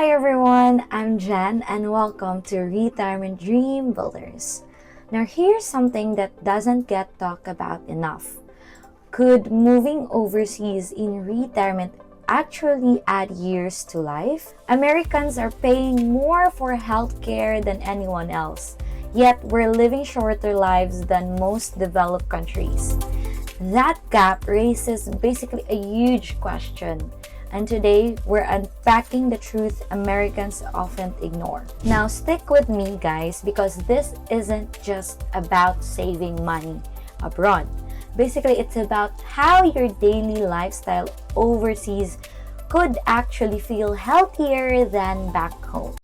Hi everyone, I'm Jen and welcome to Retirement Dream Builders. Now here's something that doesn't get talked about enough. Could moving overseas in retirement actually add years to life? Americans are paying more for healthcare than anyone else, yet we're living shorter lives than most developed countries. That gap raises basically a huge question. And today, we're unpacking the truth Americans often ignore. Now, stick with me, guys, because this isn't just about saving money abroad. Basically, it's about how your daily lifestyle overseas could actually feel healthier than back home.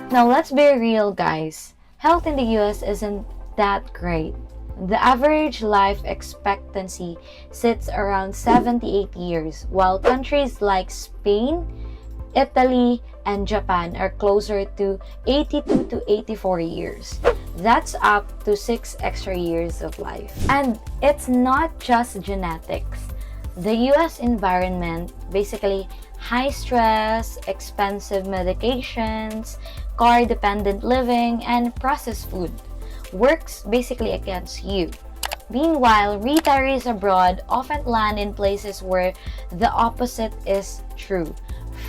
Now let's be real, guys. Health in the US isn't that great. The average life expectancy sits around 78 years, while countries like Spain, Italy, and Japan are closer to 82 to 84 years. That's up to 6 extra years of life. And it's not just genetics. The US environment, basically high stress, expensive medications, car-dependent living, and processed food, works basically against you. Meanwhile, retirees abroad often land in places where the opposite is true.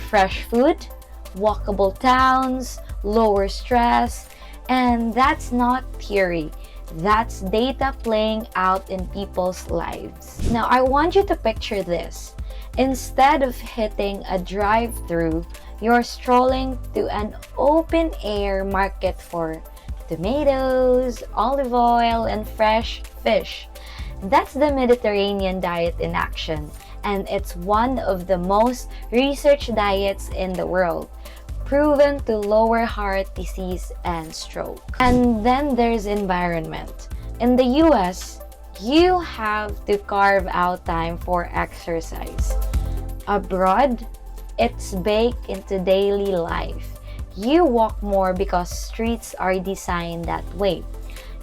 Fresh food, walkable towns, lower stress, and that's not theory. That's data playing out in people's lives. Now, I want you to picture this. Instead of hitting a drive-through, you're strolling to an open-air market for tomatoes, olive oil, and fresh fish. That's the Mediterranean diet in action, and it's one of the most researched diets in the world, proven to lower heart disease and stroke. And then there's environment. In the US, you have to carve out time for exercise. Abroad, it's baked into daily life. You walk more because streets are designed that way.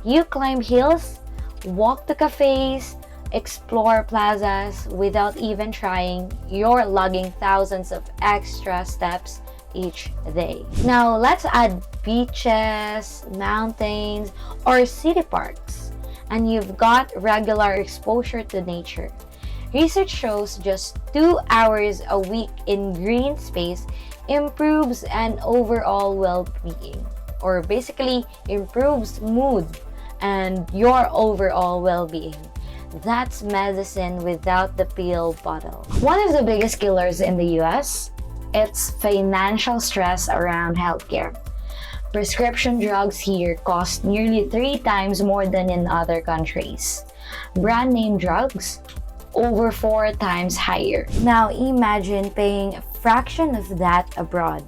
You climb hills, walk to cafes, explore plazas without even trying. You're logging thousands of extra steps each day. Now, let's add beaches, mountains, or city parks, and you've got regular exposure to nature. Research shows just 2 hours a week in green space improves an overall well-being, or basically improves mood and your overall well-being. That's medicine without the pill bottle. One of the biggest killers in the US, it's financial stress around healthcare. Prescription drugs here cost nearly 3 times more than in other countries. Brand name drugs, over 4 times higher. Now imagine paying a fraction of that abroad.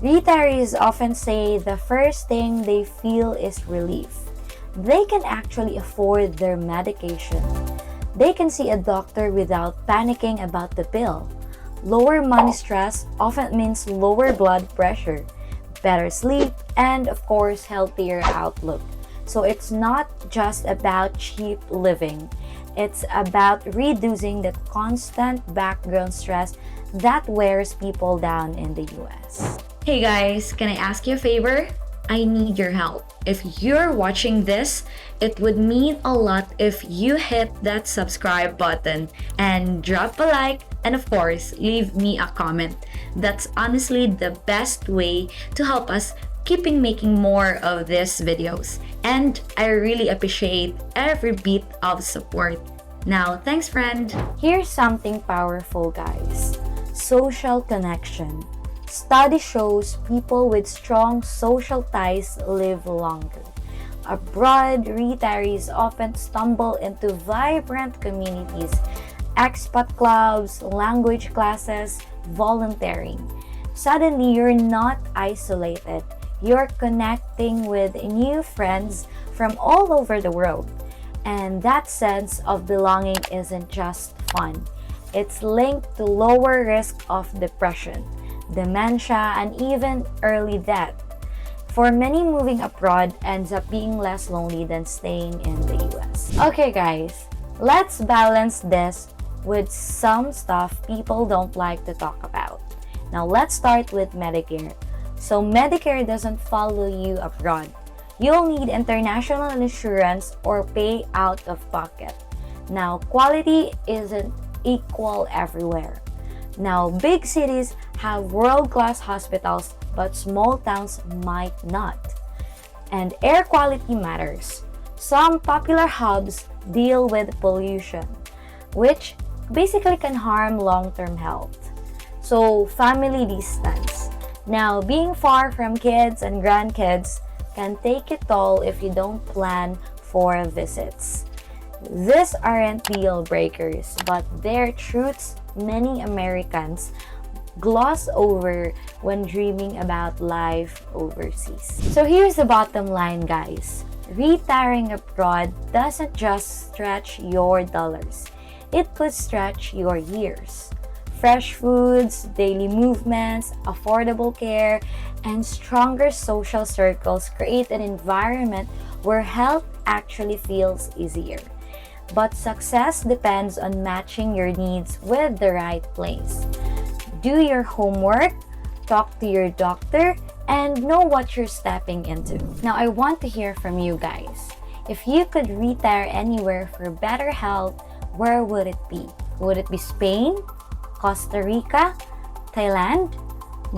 Retirees often say the first thing they feel is relief. They can actually afford their medication. They can see a doctor without panicking about the bill. Lower money stress often means lower blood pressure, better sleep, and of course, healthier outlook. So it's not just about cheap living. It's about reducing that constant background stress that wears people down in the US. Hey guys, can I ask you a favor? I need your help. If you're watching this, it would mean a lot if you hit that subscribe button and drop a like, and of course, leave me a comment. That's honestly the best way to help us keeping making more of these videos. And I really appreciate every bit of support. Now, thanks friend. Here's something powerful, guys. Social connection. Study shows people with strong social ties live longer. Abroad, retirees often stumble into vibrant communities, expat clubs, language classes, volunteering. Suddenly, you're not isolated. You're connecting with new friends from all over the world. And that sense of belonging isn't just fun. It's linked to lower risk of depression, dementia, and even early death. For many, moving abroad ends up being less lonely than staying in the US. Okay guys, let's balance this with some stuff people don't like to talk about. Now let's start with Medicare. So Medicare doesn't follow you abroad. You'll need international insurance or pay out of pocket. Now quality isn't equal everywhere. Now big cities have world-class hospitals, but small towns might not. And air quality matters. Some popular hubs deal with pollution, which basically can harm long-term health. So family distance. Now, being far from kids and grandkids can take a toll if you don't plan for visits. These aren't deal breakers, but they're truths many Americans gloss over when dreaming about life overseas. So here's the bottom line, guys. Retiring abroad doesn't just stretch your dollars. It could stretch your years. Fresh foods, daily movements, affordable care, and stronger social circles create an environment where health actually feels easier. But success depends on matching your needs with the right place. Do your homework, talk to your doctor, and know what you're stepping into. Now, I want to hear from you guys. If you could retire anywhere for better health, where would it be? Would it be Spain, Costa Rica, Thailand?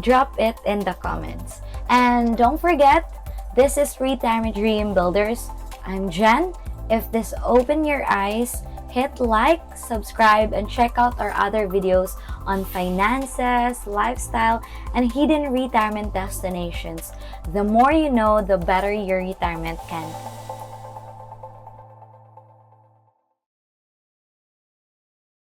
Drop it in the comments. And don't forget, this is Retirement Dream Builders. I'm Jen. If this opened your eyes, hit like, subscribe, and check out our other videos on finances, lifestyle, and hidden retirement destinations. The more you know, the better your retirement can be.